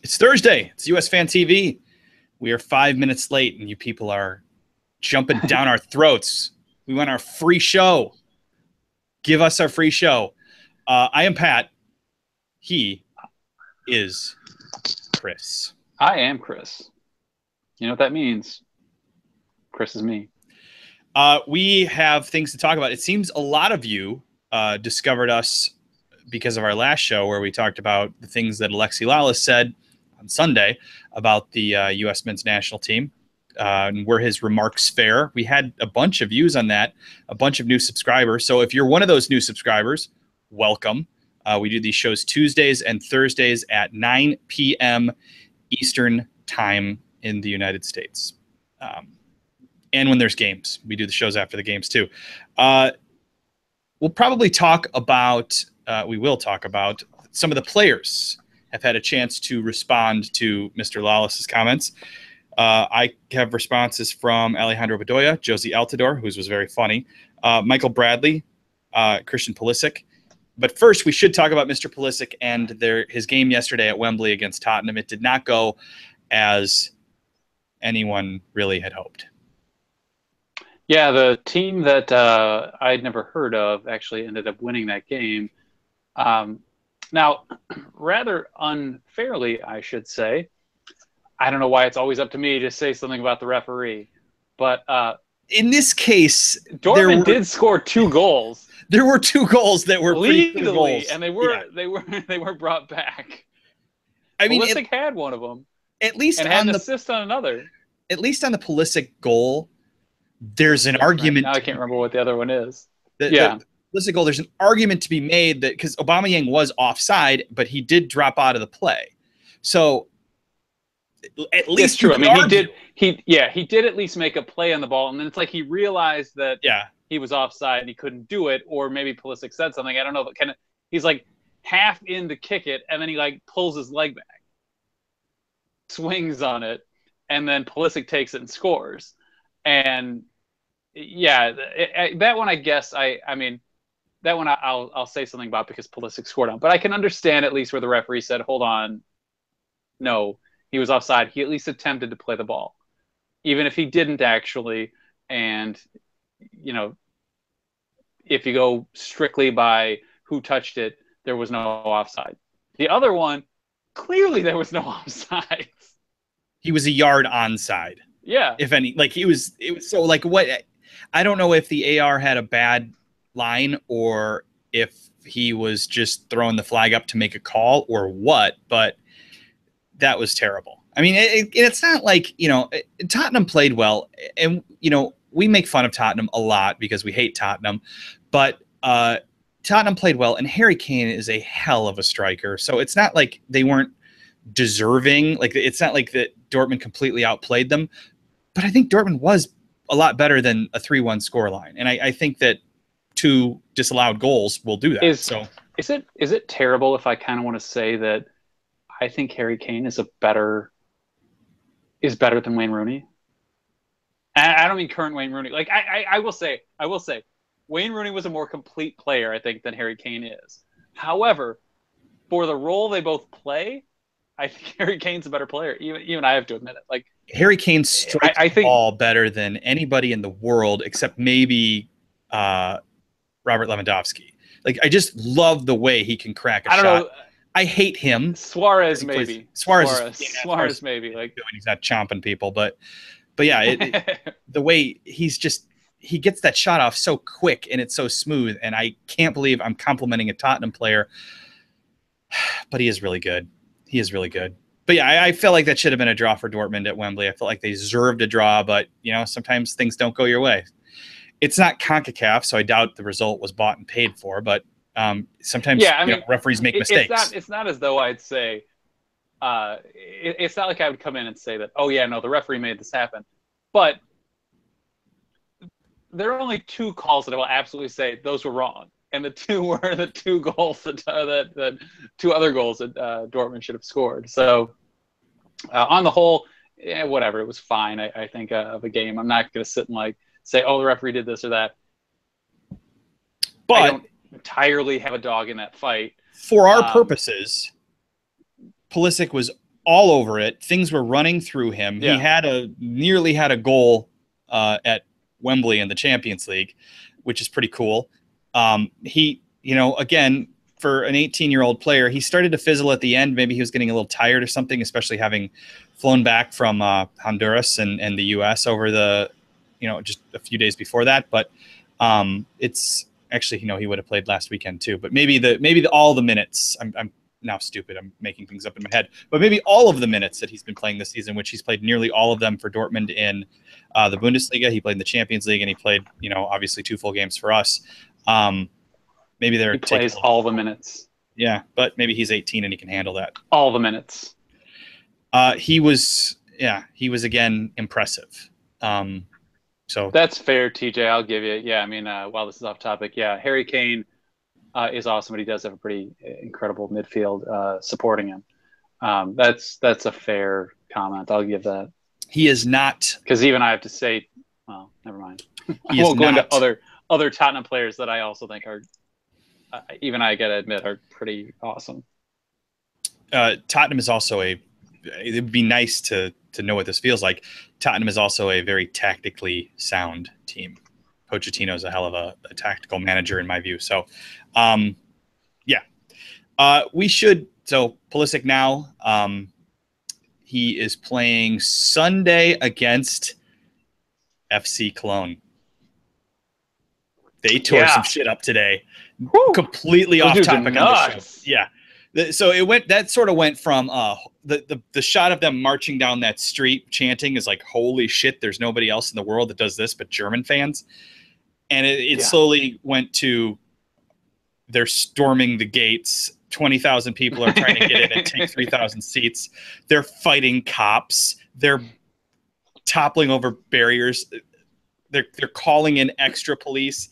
It's Thursday. It's USfanTV. We are 5 minutes late, and you people are jumping down our throats. We want our free show. Give us our free show. I am Pat. He is Chris. I am Chris. You know what that means? Chris is me. We have things to talk about. It seems a lot of you discovered us because of our last show where we talked about the things that Alexi Lalas said on Sunday about the U.S. men's national team. And were his remarks fair? We had a bunch of views on that, a bunch of new subscribers. So if you're one of those new subscribers, welcome. We do these shows Tuesdays and Thursdays at 9 p.m. Eastern time in the United States. And when there's games, we do the shows after the games too. We'll probably talk about, we will talk about some of the players have had a chance to respond to Mr. Lalas' comments. I have responses from Alejandro Bedoya, Jozy Altidore, whose was very funny, Michael Bradley, Christian Pulisic. But first, we should talk about Mr. Pulisic and his game yesterday at Wembley against Tottenham. It did not go as anyone really had hoped. Yeah, the team that I'd never heard of actually ended up winning that game. Now, rather unfairly, I should say, I don't know why it's always up to me to say something about the referee, but in this case, Dortmund did score 2 goals. There were 2 goals that were legally, and they were brought back. I mean, Pulisic had one of them, at least, and had an assist on another. At least on the Pulisic goal, there's an argument. Now I can't remember what the other one is. The Pulisic goal, there's an argument to be made that because Aubameyang was offside, but he did drop out of the play. So at least it's true. I mean, he did at least make a play on the ball, and then it's like he realized that he was offside and he couldn't do it, or maybe Pulisic said something. I don't know, but he's like half in to kick it, and then he like pulls his leg back, swings on it, and then Pulisic takes it and scores. And yeah, that one I guess I mean that one I'll say something about because Pulisic scored on. But I can understand at least where the referee said, "Hold on, no, he was offside." He at least attempted to play the ball, even if he didn't actually. And you know, if you go strictly by who touched it, there was no offside. The other one, clearly there was no offside. He was a yard onside. Yeah. If any, like it was so like what, I don't know if the AR had a bad line or if he was just throwing the flag up to make a call or what, but that was terrible. I mean, it's not like, you know, Tottenham played well, and, you know, we make fun of Tottenham a lot because we hate Tottenham, but Tottenham played well, and Harry Kane is a hell of a striker. So it's not like they weren't deserving. Like, it's not like that Dortmund completely outplayed them, but I think Dortmund was a lot better than a 3-1 scoreline. And I think that 2 disallowed goals will do that. Is it terrible if I kind of want to say that I think Harry Kane is better than Wayne Rooney? I don't mean current Wayne Rooney. Like I will say, Wayne Rooney was a more complete player, I think, than Harry Kane is. However, for the role they both play, I think Harry Kane's a better player. Even I have to admit it. Like, Harry Kane strikes the ball better than anybody in the world, except maybe Robert Lewandowski. Like, I just love the way he can crack a shot. Know. I hate him. Suarez maybe. Suarez maybe. Like, he's not chomping people, but yeah, the way he gets that shot off so quick and it's so smooth, and I can't believe I'm complimenting a Tottenham player, but he is really good. He is really good. But yeah, I feel like that should have been a draw for Dortmund at Wembley. I feel like they deserved a draw, but you know, sometimes things don't go your way. It's not CONCACAF, so I doubt the result was bought and paid for, but sometimes referees make mistakes. It's not as though I'd say it's not like I would come in and say that, oh yeah, no, the referee made this happen. But there are only 2 calls that I will absolutely say those were wrong. And the 2 were the 2 goals that 2 other goals that Dortmund should have scored. So on the whole, whatever, it was fine. I think of a game. I'm not going to sit and like say, oh, the referee did this or that. But I don't entirely have a dog in that fight. For our purposes, Pulisic was all over it. Things were running through him. Yeah. He had nearly had a goal at Wembley in the Champions League, which is pretty cool. He, again, for an 18-year-old player, he started to fizzle at the end. Maybe he was getting a little tired or something, especially having flown back from Honduras and the U.S. over the, just a few days before that. But it's actually, he would have played last weekend too. But maybe all the minutes. I'm now stupid. I'm making things up in my head. But maybe all of the minutes that he's been playing this season, which he's played nearly all of them for Dortmund in the Bundesliga. He played in the Champions League, and he played, obviously 2 full games for us. Maybe he plays all the minutes. Yeah, but maybe he's 18 and he can handle that. All the minutes. He was again impressive. So that's fair, TJ. I'll give you. Yeah, I mean, while this is off topic, yeah, Harry Kane is awesome, but he does have a pretty incredible midfield supporting him. That's a fair comment. I'll give that. He is not, because even I have to say, well, never mind. I won't go into other Tottenham players that I also think are. Even I gotta admit, are pretty awesome. Tottenham is also it would be nice to know what this feels like. Tottenham is also a very tactically sound team. Pochettino is a hell of a tactical manager in my view. So, we should. So Pulisic now, he is playing Sunday against FC Cologne. They tore some shit up today. Woo! Completely off topic on the show. Yeah. So that sort of went from the shot of them marching down that street chanting is like, holy shit, there's nobody else in the world that does this but German fans. And it slowly went to they're storming the gates. 20,000 people are trying to get in and take 3,000 seats. They're fighting cops. They're toppling over barriers. They're calling in extra police.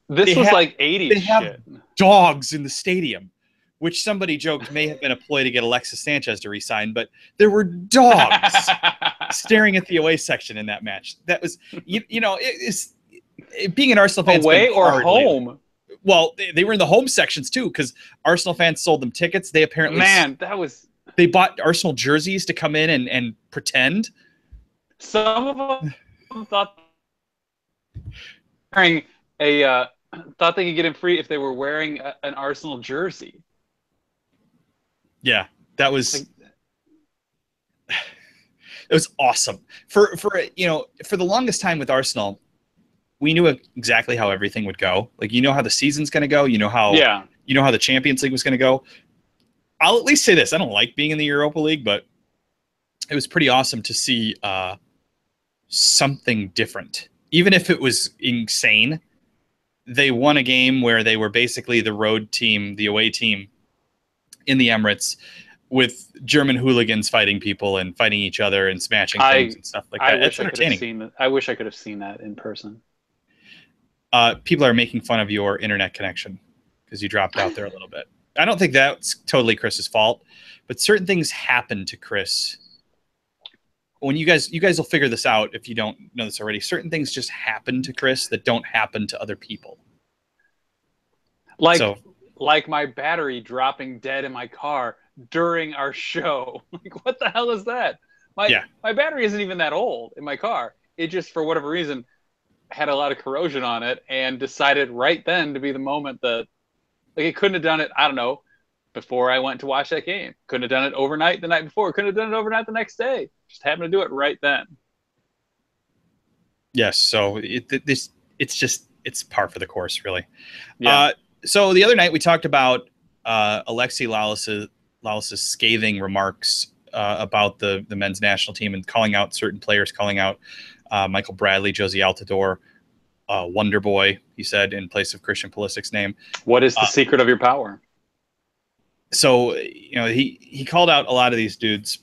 This was like 80s They have dogs in the stadium, which somebody joked may have been a ploy to get Alexis Sanchez to resign, but there were dogs staring at the away section in that match. That was, being an Arsenal fan. Away or home? Lately. Well, they were in the home sections too, because Arsenal fans sold them tickets. They apparently they bought Arsenal jerseys to come in and pretend. Some of them thought wearing thought they could get him free if they were wearing an Arsenal jersey. Yeah, that was it was awesome. For the longest time with Arsenal, we knew exactly how everything would go. Like, how the season's going to go. How the Champions League was going to go. I'll at least say this: I don't like being in the Europa League, but it was pretty awesome to see something different. Even if it was insane, they won a game where they were basically the road team, the away team in the Emirates, with German hooligans fighting people and fighting each other and smashing things and stuff like that. It's entertaining. I wish I could have seen that in person. People are making fun of your internet connection because you dropped out there a little bit. I don't think that's totally Chris's fault, but certain things happen to Chris. When you guys will figure this out if you don't know this already. Certain things just happen to Chris that don't happen to other people. Like my battery dropping dead in my car during our show. Like, what the hell is that? My battery isn't even that old in my car. It just, for whatever reason, had a lot of corrosion on it and decided right then to be the moment that, like, it couldn't have done it, I don't know, before I went to watch that game. Couldn't have done it overnight the night before. Couldn't have done it overnight the next day. Just happened to do it right then. Yes, so it's par for the course, really. Yeah. So the other night we talked about Alexi Lalas' scathing remarks about the men's national team and calling out certain players, calling out Michael Bradley, Jozy Altidore, Wonder Boy, he said, in place of Christian Pulisic's name. What is the secret of your power? So, he called out a lot of these dudes.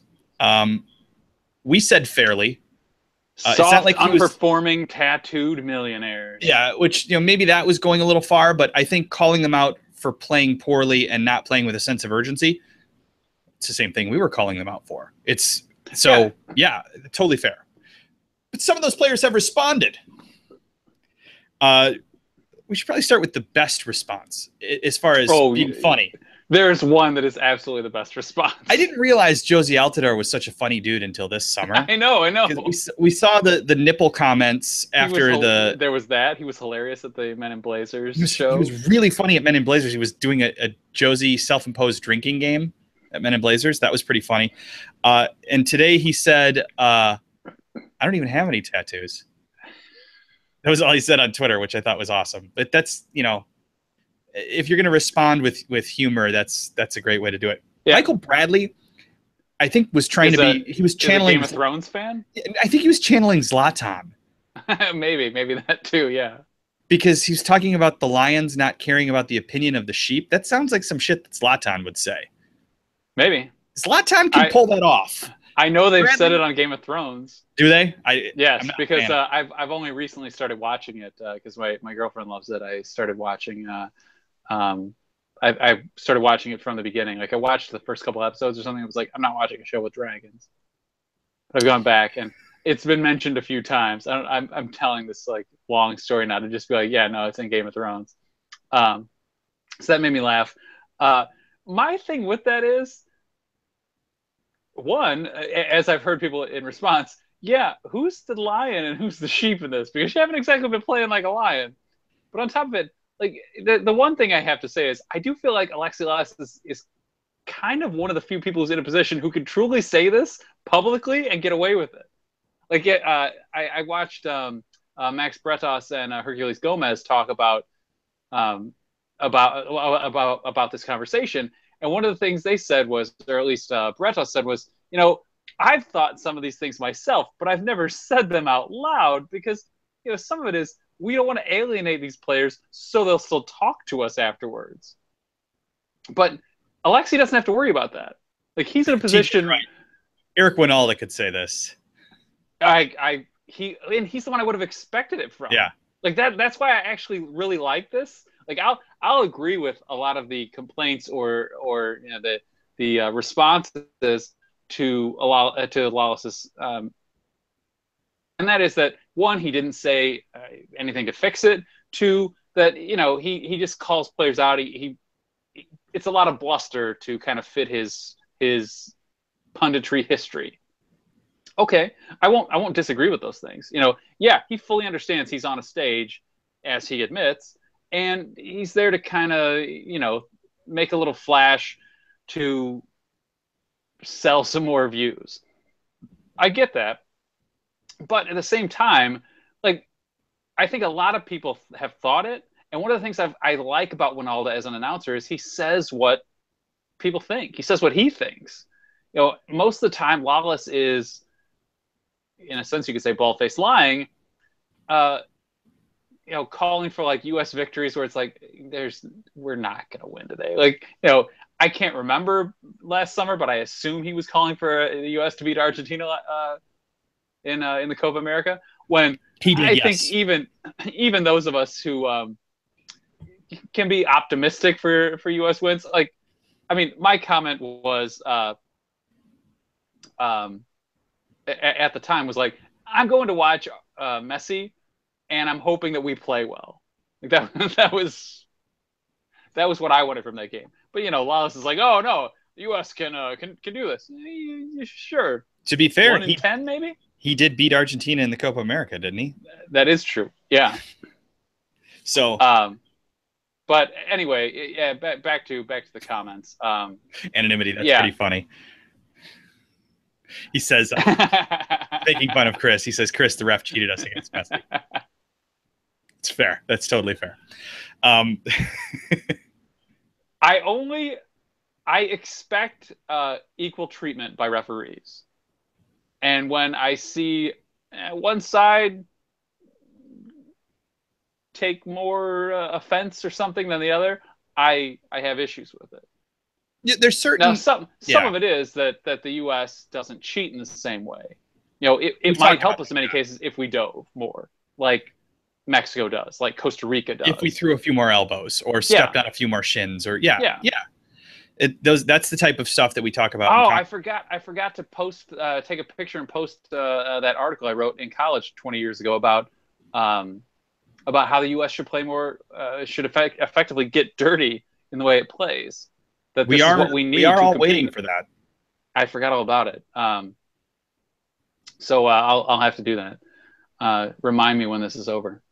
We said fairly. Soft, it's not like unperforming, tattooed millionaires. Yeah, which, maybe that was going a little far, but I think calling them out for playing poorly and not playing with a sense of urgency, it's the same thing we were calling them out for. Totally fair. But some of those players have responded. We should probably start with the best response as far as being funny. There's one that is absolutely the best response. I didn't realize Jozy Altidore was such a funny dude until this summer. I know. We saw the nipple comments after there was that. He was hilarious at the Men in Blazers show. He was really funny at Men in Blazers. He was doing a Jozy self-imposed drinking game at Men in Blazers. That was pretty funny. And today he said, I don't even have any tattoos. That was all he said on Twitter, which I thought was awesome. But that's, if you're going to respond with humor, that's a great way to do it. Yeah. Michael Bradley, I think, was trying he was channeling Game of Thrones fan. I think he was channeling Zlatan. maybe that too. Yeah. Because he's talking about the lions not caring about the opinion of the sheep. That sounds like some shit that Zlatan would say. Maybe Zlatan can pull that off. I know they've said it on Game of Thrones. Do they? Yes, because I've only recently started watching it because my girlfriend loves it. I started watching. I started watching it from the beginning. Like I watched the first couple episodes or something. I was like, I'm not watching a show with dragons. But I've gone back and it's been mentioned a few times. I'm telling this like long story now to just be like, yeah, no, it's in Game of Thrones. So that made me laugh. My thing with that is, one, as I've heard people in response, yeah, who's the lion and who's the sheep in this? Because you haven't exactly been playing like a lion. But on top of it, like the one thing I have to say is I do feel like Alexi Lalas is kind of one of the few people who's in a position who can truly say this publicly and get away with it. Like, I watched Max Bretos and Herculez Gomez talk about this conversation, and one of the things they said was, or at least Bretos said was, I've thought some of these things myself, but I've never said them out loud because some of it is we don't want to alienate these players, so they'll still talk to us afterwards. But Alexi doesn't have to worry about that. Like he's in a position. Right. Eric Winalda could say this. He's the one I would have expected it from. Yeah. Like that's why I actually really like this. Like I'll agree with a lot of the complaints or the responses to Lalas's and that is that one, he didn't say anything to fix it. Two, that he just calls players out. He it's a lot of bluster to kind of fit his punditry history. Okay, I won't disagree with those things. Yeah, he fully understands he's on a stage, as he admits, and he's there to kind of make a little flash to sell some more views. I get that. But at the same time, like, I think a lot of people have thought it. And one of the things I like about Winalda as an announcer is he says what people think. He says what he thinks. Most of the time, Lalas is, in a sense, you could say bald-faced lying, calling for like U.S. victories where it's like, we're not going to win today. Like, I can't remember last summer, but I assume he was calling for the U.S. to beat Argentina in the Copa America, when he did, I think even those of us who can be optimistic for U.S. wins, like, I mean, my comment was at the time was like, I'm going to watch Messi, and I'm hoping that we play well. Like that was what I wanted from that game. But Lalas is like, oh no, the U.S. can do this. Sure. To be fair, 1 in 10 maybe. He did beat Argentina in the Copa America, didn't he? That is true. Yeah. So, but anyway, yeah. Back to the comments. Anonymity. That's pretty funny. He says, making fun of Chris. He says, "Chris, the ref cheated us against Messi." It's fair. That's totally fair. I expect equal treatment by referees. And when I see one side take more offense or something than the other, I have issues with it. Yeah, there's certain. Now, some of it is that the U.S. doesn't cheat in the same way. It might help us in many cases if we dove more, like Mexico does, like Costa Rica does. If we threw a few more elbows or stepped on a few more shins, or that's the type of stuff that we talk about. Oh, I forgot to post, take a picture and post that article I wrote in college 20 years ago about how the U.S. should play more, should effectively get dirty in the way it plays. that this is what we need. We are to all compete. waiting for that. I forgot all about it. So I'll have to do that. Remind me when this is over.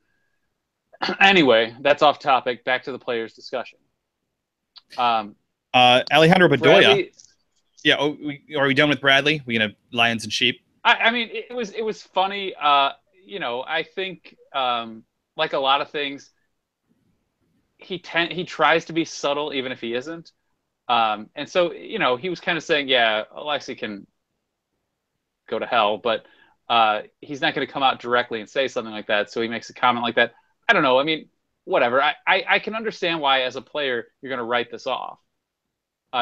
Anyway, that's off topic. Back to the players' discussion. Alejandro Bedoya. Bradley, yeah. Are we done with Bradley? We gonna Lions and Sheep? I mean, it was funny. You know, I think like a lot of things, he tries to be subtle even if he isn't. And so, you know, he was kind of saying, yeah, Alexi can go to hell, but he's not going to come out directly and say something like that. So he makes a comment like that. I don't know. I mean, whatever. I can understand why, as a player, you're going to write this off.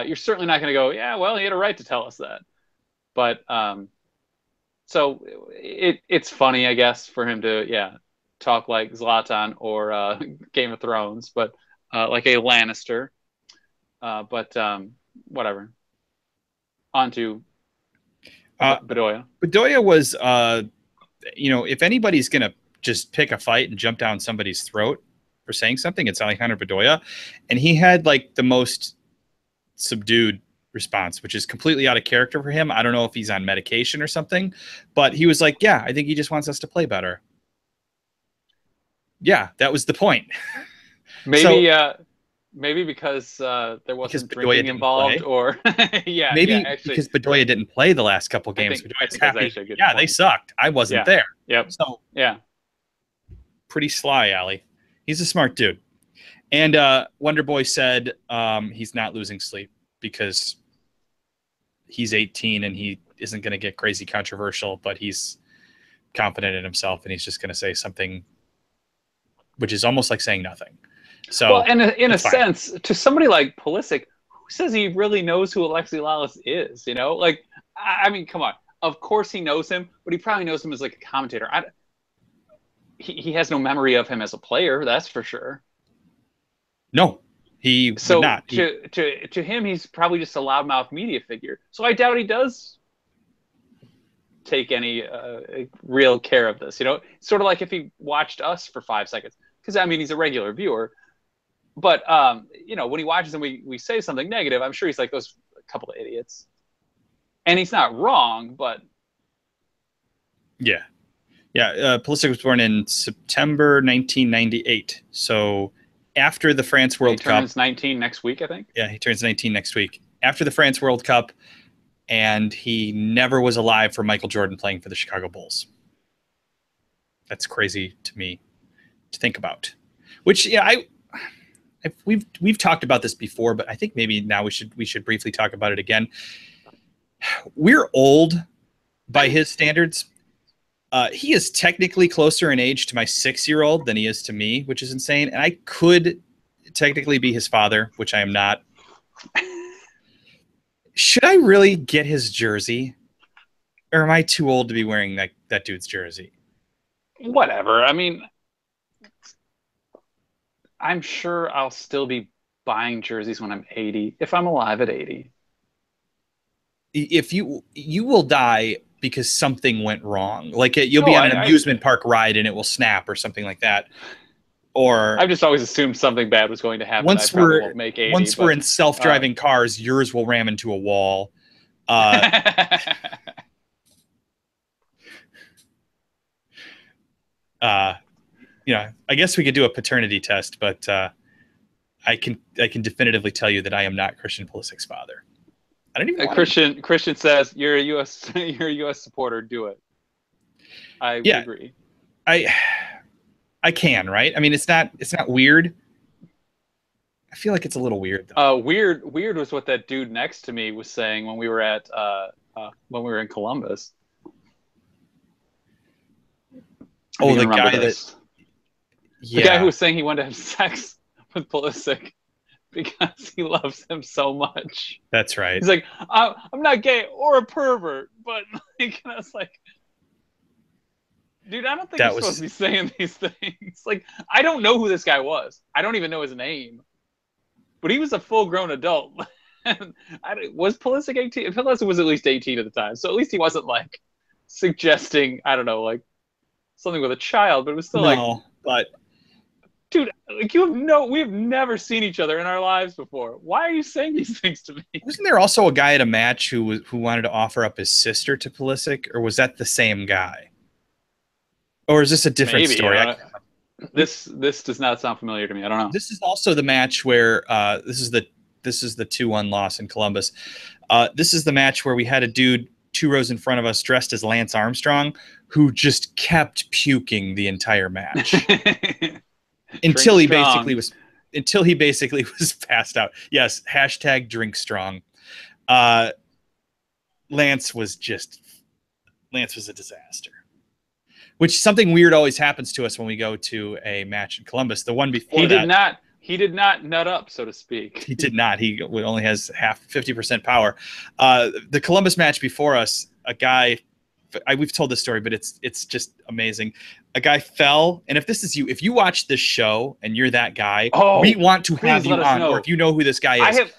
You're certainly not going to go, yeah, well, he had a right to tell us that. But so it's funny, I guess, for him to, talk like Zlatan or Game of Thrones, but like a Lannister. But whatever. On to Bedoya. Bedoya was, you know, if anybody's going to just pick a fight and jump down somebody's throat for saying something, it's Alejandro Bedoya. And he had like the most subdued response, which is completely out of character for him. I don't know if he's on medication or something, but he was like, yeah, I think he just wants us to play better. Yeah, that was the point. Maybe, maybe because there wasn't drinking involved, or maybe actually, because Bedoya didn't play the last couple games. Bedoya's happy. Yeah, they sucked. I wasn't there. Yep. So yeah, pretty sly, Ali. He's a smart dude. And Wonder Boy said he's not losing sleep because he's 18 and he isn't going to get crazy controversial, but he's confident in himself and he's just going to say something, which is almost like saying nothing. So, well, and in a sense, to somebody like Pulisic, who says he really knows who Alexi Lalas is? You know, like, I mean, come on. Of course he knows him, but he probably knows him as like a commentator. He has no memory of him as a player, that's for sure. No, he would not. To him, he's probably just a loudmouth media figure. So I doubt he does take any real care of this. You know, sort of like if he watched us for 5 seconds, because I mean he's a regular viewer. But you know, when he watches and we say something negative, I'm sure he's like, those couple of idiots. And he's not wrong, but yeah. Pulisic was born in September 1998. So after the France World Cup, he turns 19 next week, I think. Yeah, he turns 19 next week. After the France World Cup, and he never was alive for Michael Jordan playing for the Chicago Bulls. That's crazy to me to think about. Which, yeah, we've talked about this before, but I think maybe now we should briefly talk about it again. We're old by his standards. He is technically closer in age to my 6-year-old than he is to me, which is insane. And I could technically be his father, which I am not. Should I really get his jersey? Or am I too old to be wearing that dude's jersey? Whatever. I mean, I'm sure I'll still be buying jerseys when I'm 80, if I'm alive at 80. If you will die because something went wrong. Like you'll be on an amusement park ride and it will snap or something like that. Or I've just always assumed something bad was going to happen. Once we're in self-driving cars, yours will ram into a wall. You know, I guess we could do a paternity test, but I can definitively tell you that I am not Christian Pulisic's father. I don't even. Christian says you're a U.S. supporter. Do it. I would agree. I can, right? I mean, it's not weird. I feel like it's a little weird though. Weird was what that dude next to me was saying when we were in Columbus. Oh, the guy the guy who was saying he wanted to have sex with Pulisic because he loves him so much. That's right. He's like, I'm not gay or a pervert, but like, I was like, dude, I don't think you're supposed to be saying these things. Like, I don't know who this guy was. I don't even know his name. But he was a full-grown adult. Was Pulisic 18? Pulisic was at least 18 at the time. So at least he wasn't, like, suggesting, I don't know, like, something with a child. But it was still no, but Dude, like we have never seen each other in our lives before. Why are you saying these things to me? Wasn't there also a guy at a match who wanted to offer up his sister to Pulisic, or was that the same guy? Or is this a different story? This does not sound familiar to me. I don't know. This is also the match where this is the 2-1 loss in Columbus. This is the match where we had a dude 2 rows in front of us dressed as Lance Armstrong who just kept puking the entire match until he basically was passed out. Yes, hashtag drink strong. Lance was a disaster. Which something weird always happens to us when we go to a match in Columbus. The one before he did not nut up, so to speak. He did not. He only has 50% power. The Columbus match before us, a guy, we've told this story, but it's just amazing. A guy fell, and if this is you, if you watch this show and you're that guy, we want to have you on, or if you know who this guy is.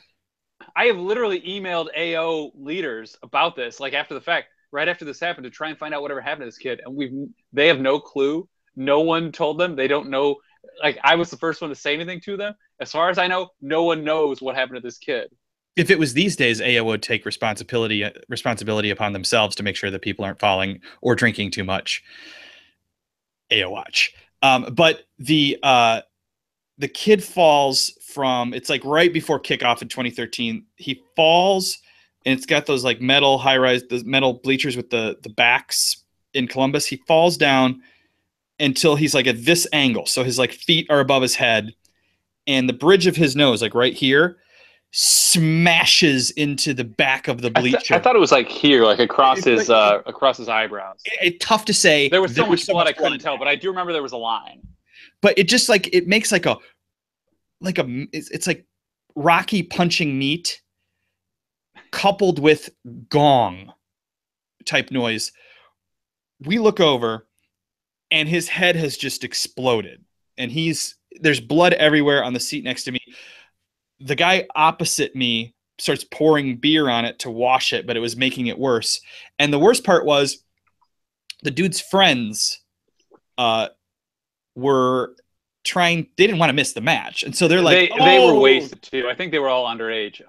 I have literally emailed AO leaders about this, like after the fact, right after this happened, to try and find out whatever happened to this kid, and they have no clue. No one told them. They don't know. Like, I was the first one to say anything to them. As far as I know, no one knows what happened to this kid. If it was these days, AO would take responsibility upon themselves to make sure that people aren't falling or drinking too much. AO watch. But the kid falls from, it's like right before kickoff in 2013. He falls, and it's got those like metal high-rise, the metal bleachers with the backs in Columbus. He falls down until he's like at this angle. So his like feet are above his head, and the bridge of his nose, like right here, smashes into the back of the bleacher. I thought it was like here, like across his eyebrows. It's tough to say. There was so much blood I couldn't tell, but I do remember there was a line. But it just like, it makes like it's like Rocky punching meat coupled with gong type noise. We look over, and his head has just exploded, and there's blood everywhere on the seat next to me. The guy opposite me starts pouring beer on it to wash it, but it was making it worse. And the worst part was the dude's friends were trying, they didn't want to miss the match. And so they're like, they were wasted too. I think they were all underage.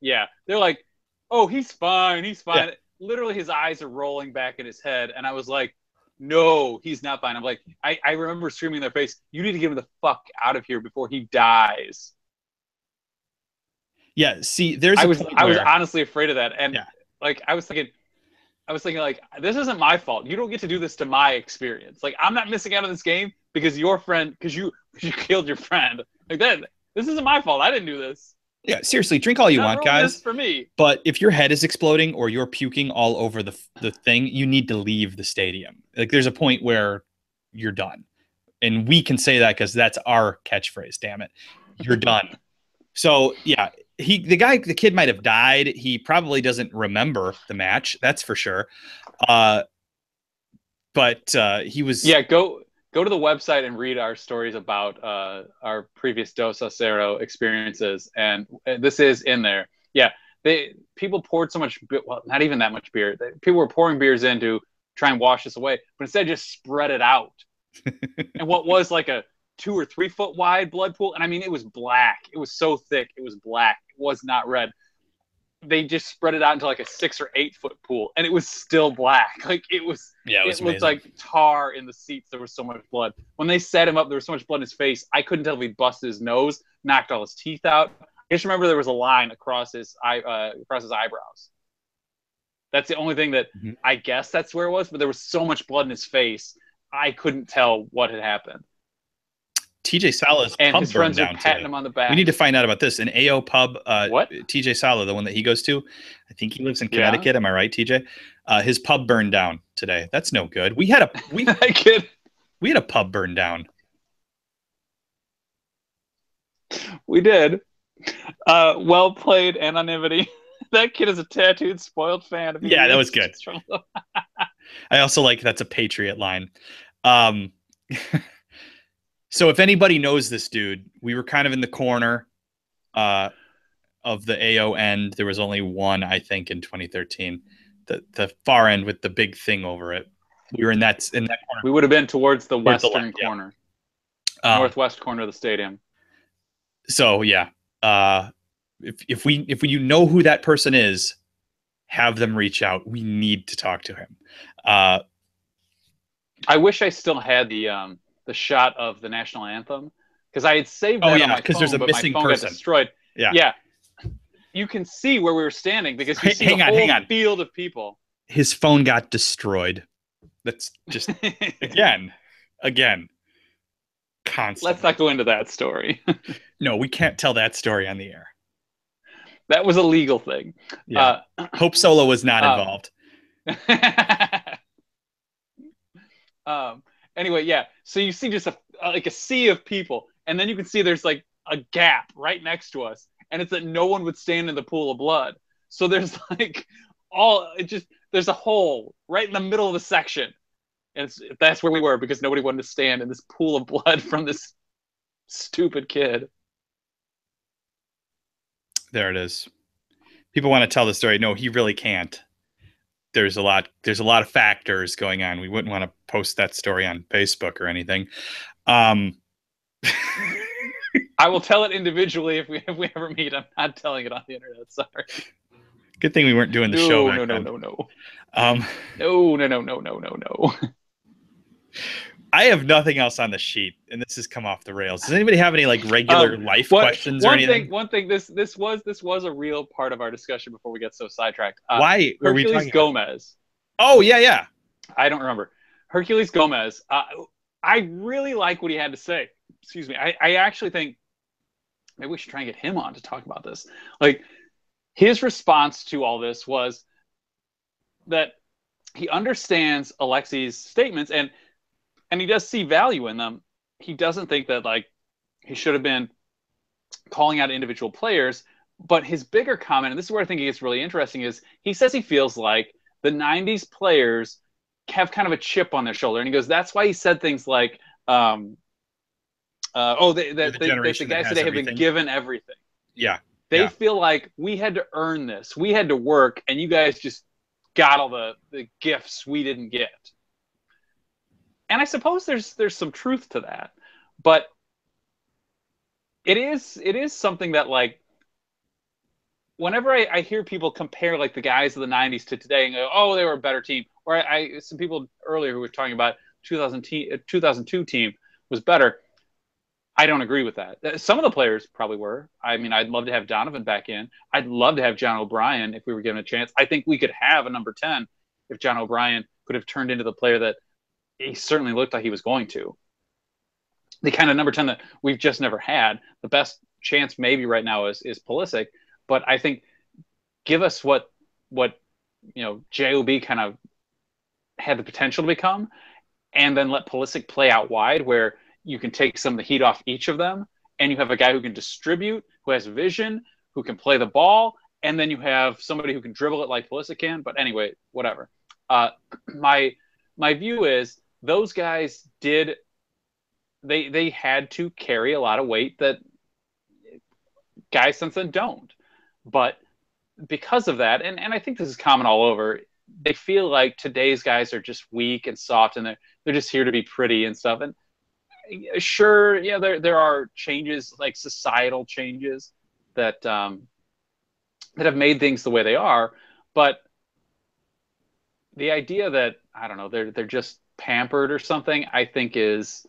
Yeah. They're like, oh, he's fine. He's fine. Yeah. Literally his eyes are rolling back in his head. And I was like, no, he's not fine. I'm like, I remember screaming in their face, you need to get him the fuck out of here before he dies. Yeah. See, I was honestly afraid of that. And like, I was thinking like, this isn't my fault. You don't get to do this to my experience. Like, I'm not missing out on this game because you killed your friend. Like that. This isn't my fault. I didn't do this. Yeah, seriously, drink all you want, guys. This for me. But if your head is exploding or you're puking all over the thing, you need to leave the stadium. Like, there's a point where you're done. And we can say that because that's our catchphrase, damn it. You're done. So, yeah, the kid might have died. He probably doesn't remember the match. That's for sure. But he was... Yeah, go to the website and read our stories about our previous Dos a Cero experiences, and this is in there. Yeah, people poured so much, well, not even that much beer. People were pouring beers in to try and wash this away, but instead just spread it out. And what was like a 2 or 3 foot wide blood pool, and I mean, it was black. It was so thick, it was black. It was not red. They just spread it out into like a 6 or 8 foot pool, and it was still black. Like it was. Yeah, it looked like tar in the seats. There was so much blood. When they set him up, there was so much blood in his face. I couldn't tell if he busted his nose, knocked all his teeth out. I just remember there was a line across his eyebrows. That's the only thing that I guess that's where it was. But there was so much blood in his face, I couldn't tell what had happened. TJ Sala's and pub his friends burned are down patting today. him on the back. We need to find out about this. An AO pub. What? TJ Sala, the one that he goes to. I think he lives in Connecticut. Am I right, TJ? His pub burned down today. That's no good. We had a pub burn down. We did. Well played, anonymity. That kid is a tattooed, spoiled fan. Yeah, that was good. I also like that's a Patriot line. So if anybody knows this dude, we were kind of in the corner of the AO end. There was only one, I think, in 2013. The far end with the big thing over it. We were in that corner. We would have been towards the western corner. Northwest corner of the stadium. So yeah, if we know who that person is, have them reach out. We need to talk to him. I wish I still had the shot of the national anthem, because I had saved that on my phone, there's a but missing my phone person. got destroyed. Yeah. You can see where we were standing because you see hang the on, whole field of people. His phone got destroyed. That's just again, constant. Let's not go into that story. No, we can't tell that story on the air. That was a legal thing. Yeah. Hope Solo was not involved. Anyway, yeah. So you see just a sea of people, and then you can see there's like a gap right next to us, and it's that no one would stand in the pool of blood. So there's like there's a hole right in the middle of the section, and that's where we were because nobody wanted to stand in this pool of blood from this stupid kid. There it is. People want to tell the story. No, he really can't. There's a lot of factors going on. We wouldn't want to post that story on Facebook or anything. I will tell it individually if we ever meet. I'm not telling it on the internet. Sorry. Good thing we weren't doing the show back No. No. I have nothing else on the sheet, and this has come off the rails. Does anybody have any like regular life questions or anything? One thing. This was a real part of our discussion before we get so sidetracked. Why were we talking Hercules Gomez? Oh yeah. I don't remember. Hercules Gomez. I really like what he had to say. Excuse me. I actually think maybe we should try and get him on to talk about this. Like, his response to all this was that he understands Alexi's statements and he does see value in them. He doesn't think that like he should have been calling out individual players. But his bigger comment, and this is where I think it gets really interesting, is he says he feels like the 90s players have kind of a chip on their shoulder. And he goes, that's why he said things like, the guys today have been given everything. Yeah. They feel like we had to earn this. We had to work, and you guys just got all the gifts we didn't get. And I suppose there's some truth to that. But it is something that, like, whenever I hear people compare like the guys of the 90s to today and go, oh, they were a better team, or some people earlier who were talking about 2002 team was better, I don't agree with that. Some of the players probably were. I mean, I'd love to have Donovan back in. I'd love to have John O'Brien if we were given a chance. I think we could have a number 10 if John O'Brien could have turned into the player that he certainly looked like he was going to. The kind of number 10 that we've just never had. The best chance maybe right now is Pulisic. But I think give us what JOB kind of had the potential to become, and then let Pulisic play out wide where you can take some of the heat off each of them, and you have a guy who can distribute, who has vision, who can play the ball, and then you have somebody who can dribble it like Pulisic can. But anyway, whatever. My view is those guys they had to carry a lot of weight that guys since then don't. But because of that, and I think this is common all over, they feel like today's guys are just weak and soft, and they're just here to be pretty and stuff. And sure, yeah, there are changes, like societal changes that have made things the way they are. But the idea that, I don't know, they're just pampered or something, I think is,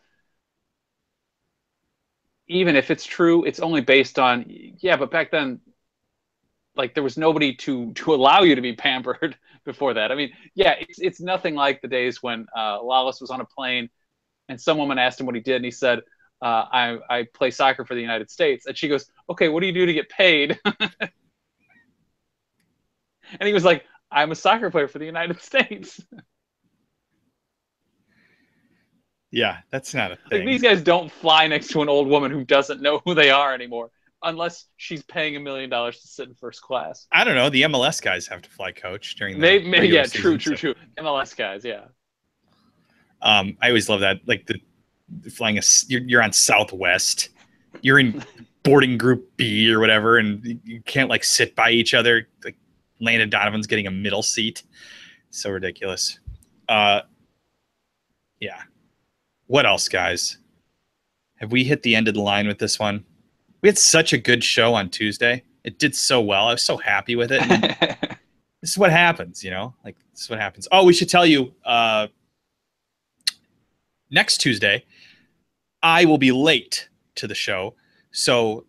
even if it's true, it's only based on, yeah, but back then, like, there was nobody to allow you to be pampered before that. I mean, yeah, it's nothing like the days when Lalas was on a plane and some woman asked him what he did, and he said, I play soccer for the United States. And she goes, okay, what do you do to get paid? And he was like, I'm a soccer player for the United States. Yeah, that's not a thing. Like, these guys don't fly next to an old woman who doesn't know who they are anymore, unless she's paying $1 million to sit in first class. I don't know. The MLS guys have to fly coach during the maybe yeah, season, true. MLS guys, yeah. I always love that. Like flying you're on Southwest, you're in boarding group B or whatever, and you can't like sit by each other. Like Landon Donovan's getting a middle seat. So ridiculous. Yeah. What else, guys? Have we hit the end of the line with this one? We had such a good show on Tuesday. It did so well. I was so happy with it. And this is what happens, you know? Like, this is what happens. Oh, we should tell you, next Tuesday, I will be late to the show. So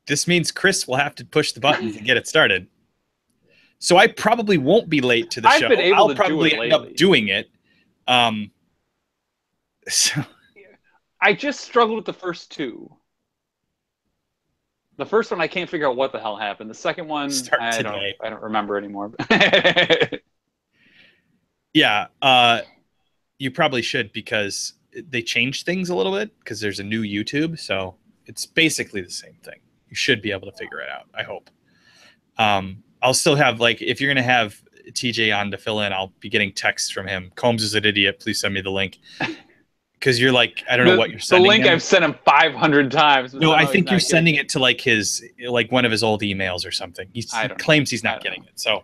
this means Chris will have to push the buttons and get it started. So I probably won't be late to the show. Been able I'll to probably do it end up doing it. So I just struggled with the first two. The first one, I can't figure out what the hell happened. The second one, I don't remember anymore. Yeah, you probably should, because they changed things a little bit because there's a new YouTube. So it's basically the same thing. You should be able to figure it out, I hope. I'll still have, like, if you're going to have TJ on to fill in, I'll be getting texts from him. Combs is an idiot. Please send me the link. Because you're like, I don't know what you're sending. The link him. I've sent him 500 times. No, I think you're sending it to like one of his old emails or something. He claims he's not getting it. So,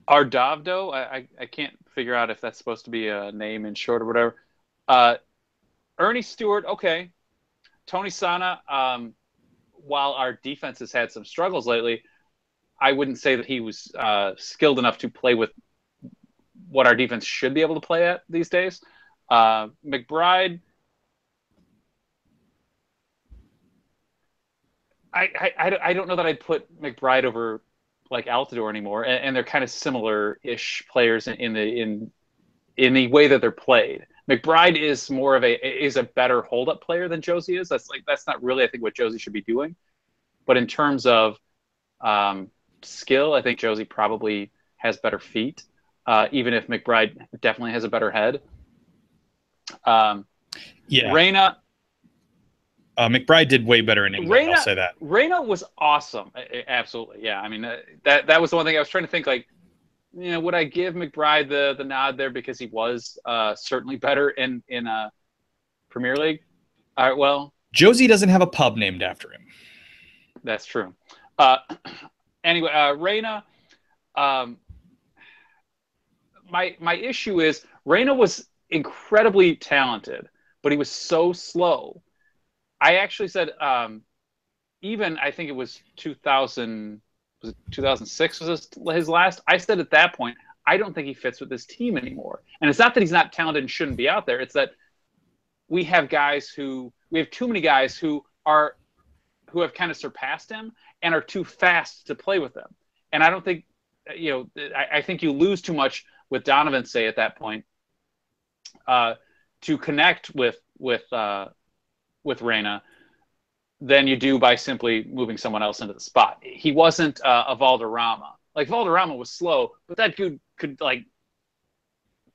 Ardavdo, I can't figure out if that's supposed to be a name in short or whatever. Ernie Stewart, okay. Tony Sana, while our defense has had some struggles lately, I wouldn't say that he was skilled enough to play with what our defense should be able to play at these days. McBride, I don't know that I'd put McBride over like Altidore anymore, and they're kind of similar-ish players in the way that they're played. McBride is more of a better hold-up player than Jozy is. That's not really, I think, what Jozy should be doing. But in terms of skill, I think Jozy probably has better feet. Even if McBride definitely has a better head. Reyna. McBride did way better in England, I'll say that. Reyna was awesome. Absolutely, yeah. I mean, that was the one thing I was trying to think, like, you know, would I give McBride the nod there because he was certainly better in Premier League? All right, well. Jozy doesn't have a pub named after him. That's true. Anyway, Reyna. My issue is Reyna was incredibly talented, but he was so slow. I actually said, even I think it was 2006 was his last. I said at that point, I don't think he fits with this team anymore. And it's not that he's not talented and shouldn't be out there. It's that we have too many guys who have kind of surpassed him and are too fast to play with them. And I don't think, I think you lose too much with Donovan, say, at that point, to connect with Reyna than you do by simply moving someone else into the spot. He wasn't a Valderrama. Like, Valderrama was slow, but that dude could, like,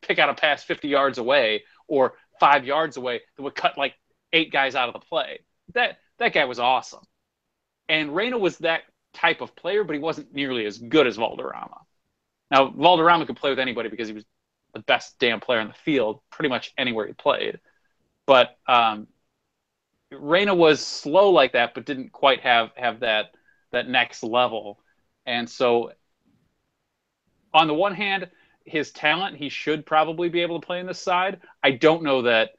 pick out a pass 50 yards away or 5 yards away that would cut, like, 8 guys out of the play. That guy was awesome. And Reyna was that type of player, but he wasn't nearly as good as Valderrama. Now, Valderrama could play with anybody because he was the best damn player on the field pretty much anywhere he played. But Reyna was slow like that, but didn't quite have that next level. And so, on the one hand, his talent, he should probably be able to play in this side. I don't know that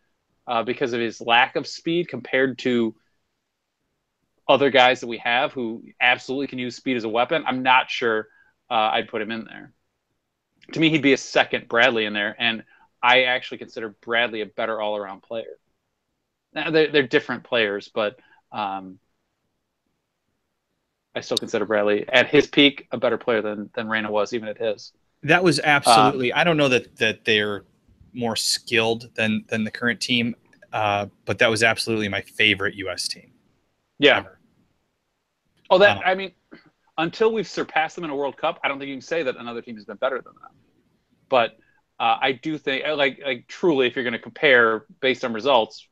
because of his lack of speed compared to other guys that we have who absolutely can use speed as a weapon, I'm not sure I'd put him in there. To me, he'd be a second Bradley in there, and I actually consider Bradley a better all-around player. Now, they're different players, but I still consider Bradley, at his peak, a better player than Reyna was, even at his. That was absolutely I don't know that they're more skilled than the current team, but that was absolutely my favorite U.S. team. Yeah. Ever. Oh, I mean, until we've surpassed them in a World Cup, I don't think you can say that another team has been better than them. But I do think, like truly, if you're going to compare based on results,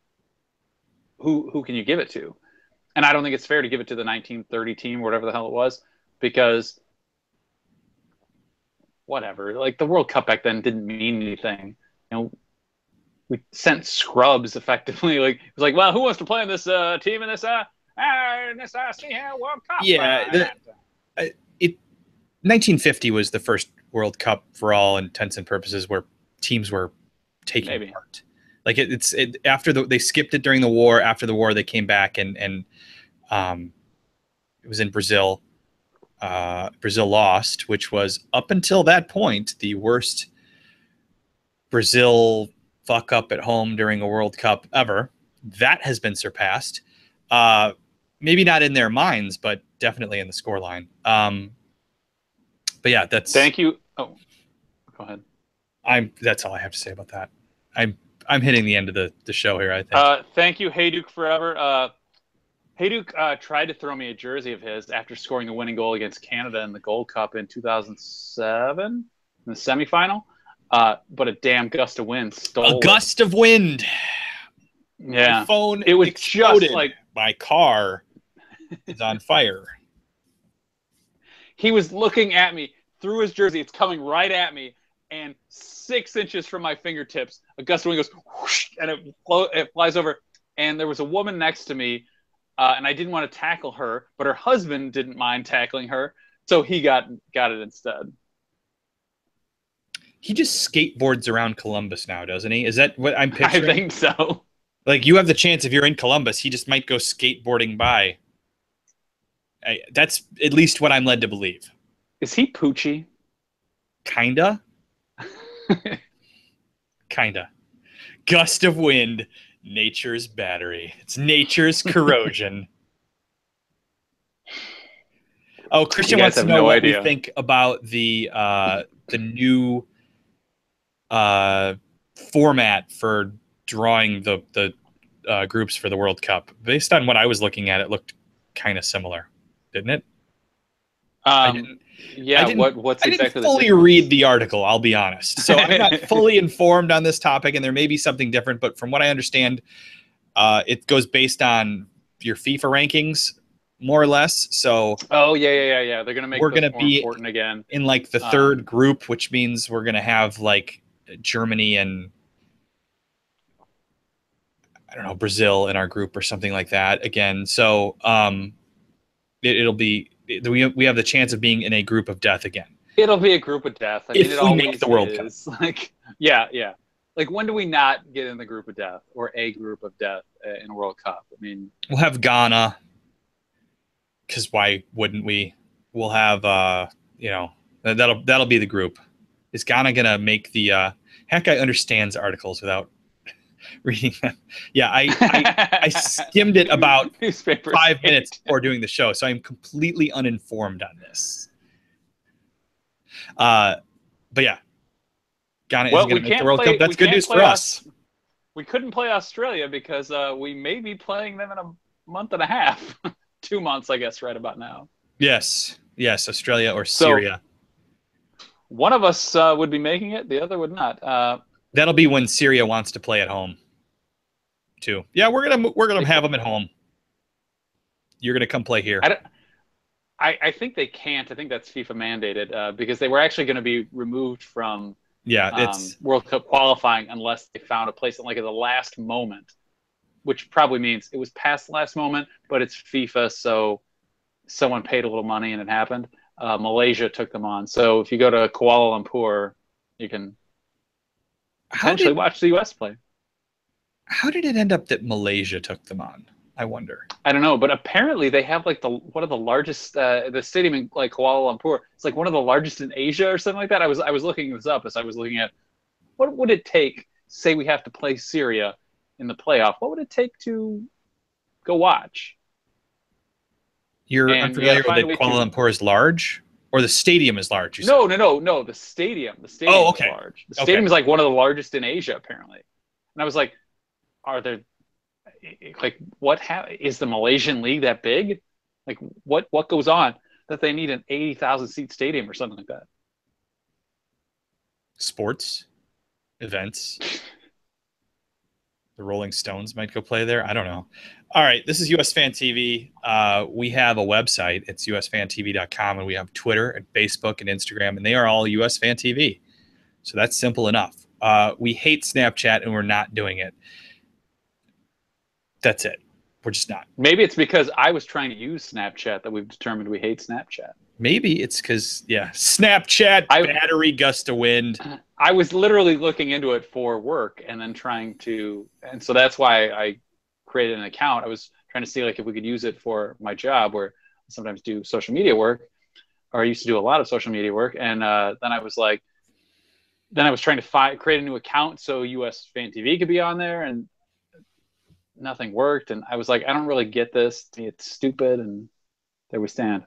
who can you give it to? And I don't think it's fair to give it to the 1930 team, whatever the hell it was, because whatever. Like, the World Cup back then didn't mean anything. You know, we sent scrubs effectively. Like, it was like, well, who wants to play in this team in this World Cup? Yeah. 1950 was the first World Cup for all intents and purposes where teams were taking part. Like it's after they skipped it during the war. After the war, they came back and it was in Brazil. Brazil lost, which was up until that point the worst Brazil fuck up at home during a World Cup ever. That has been surpassed. Maybe not in their minds, but definitely in the scoreline. But yeah, that's. Thank you. Oh, go ahead. That's all I have to say about that. I'm hitting the end of the show here, I think. Thank you, Hey Duke Forever. Hey Duke tried to throw me a jersey of his after scoring the winning goal against Canada in the Gold Cup in 2007 in the semifinal. But a damn gust of wind stole it. Gust of wind. Yeah. My phone it was exploded. Just like my car is on fire. He was looking at me through his jersey. It's coming right at me. And 6 inches from my fingertips, a gust of wind goes whoosh, and it flies over. And there was a woman next to me, and I didn't want to tackle her, but her husband didn't mind tackling her, so he got it instead. He just skateboards around Columbus now, doesn't he? Is that what I'm picturing? I think so. Like, you have the chance if you're in Columbus, he just might go skateboarding by. That's at least what I'm led to believe. Is he Poochie? Kinda. Kinda. Gust of wind, nature's battery. It's nature's corrosion. Oh, Christian wants to know what we think about the new format for drawing the groups for the World Cup. Based on what I was looking at, it looked kind of similar, didn't it? I didn't fully read the article, I'll be honest. So I'm not fully informed on this topic, and there may be something different, but from what I understand, it goes based on your FIFA rankings, more or less. So yeah. They're gonna make we're gonna be important again in like the third group, which means we're gonna have like Germany and I don't know, Brazil in our group or something like that again. So it'll be. We have the chance of being in a group of death again. It'll be a group of death. I mean, it always make the World Cup. Like, yeah. Like, when do we not get in the group of death or a group of death in a World Cup? I mean, we'll have Ghana, because why wouldn't we? We'll have that'll be the group. Is Ghana gonna make the? Heck, I understands articles without reading them. Yeah, I skimmed it about 5 minutes before doing the show, so I'm completely uninformed on this. But yeah, Ghana isn't going to make the World Cup. That's good news for us. We couldn't play Australia because we may be playing them in a month and a half. 2 months, I guess, right about now. Yes, Australia or Syria. One of us would be making it, the other would not. That'll be when Syria wants to play at home, too. Yeah, we're gonna have them at home. You're gonna come play here. I think they can't. I think that's FIFA mandated because they were actually going to be removed from it's World Cup qualifying unless they found a place at the last moment, which probably means it was past the last moment, but it's FIFA, so someone paid a little money and it happened. Malaysia took them on. So if you go to Kuala Lumpur, you can potentially watch the U.S. play. How did it end up that Malaysia took them on? I wonder. I don't know, but apparently they have one of the largest the stadium in Kuala Lumpur. It's like one of the largest in Asia or something like that. I was looking this up as I was looking at what would it take. Say we have to play Syria in the playoff. What would it take to go watch? You're unfamiliar with that Kuala Lumpur is large? Or the stadium is large? You said? No. The stadium. The stadium is large. The stadium is like one of the largest in Asia, apparently. And I was like, are there what is the Malaysian league that big? Like, what goes on that they need an 80,000 seat stadium or something like that? Sports, events. The Rolling Stones might go play there. I don't know. All right, this is USfanTV. We have a website. It's USfanTV.com, and we have Twitter and Facebook and Instagram, and they are all USfanTV. So that's simple enough. We hate Snapchat, and we're not doing it. That's it. We're just not. Maybe it's because I was trying to use Snapchat that we've determined we hate Snapchat. Maybe it's because, Snapchat, battery, gust of wind. I was literally looking into it for work and then and so that's why I created an account. I was trying to see like if we could use it for my job, where I sometimes do social media work, or I used to do a lot of social media work. And then I was trying to create a new account so USfanTV could be on there, and nothing worked. And I was like, I don't really get this. To me, it's stupid. And there we stand.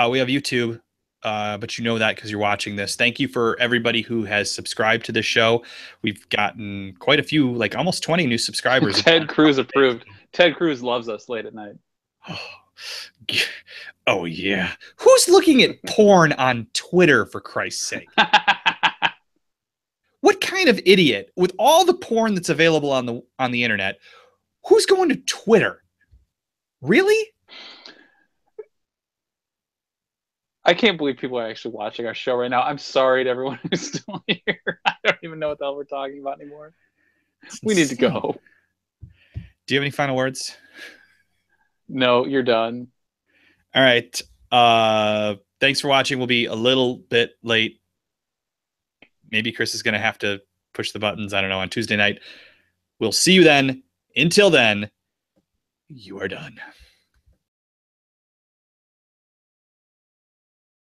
We have YouTube, but you know that because you're watching this. Thank you for everybody who has subscribed to this show. We've gotten quite a few, like almost 20 new subscribers. Ted Cruz approved. Ted Cruz loves us late at night. Oh, yeah. Who's looking at porn on Twitter, for Christ's sake? What kind of idiot, with all the porn that's available on the internet, who's going to Twitter? Really? I can't believe people are actually watching our show right now. I'm sorry to everyone who's still here. I don't even know what the hell we're talking about anymore. We need to go. Do you have any final words? No, you're done. All right. Thanks for watching. We'll be a little bit late. Maybe Chris is going to have to push the buttons, I don't know, on Tuesday night. We'll see you then. Until then, you are done.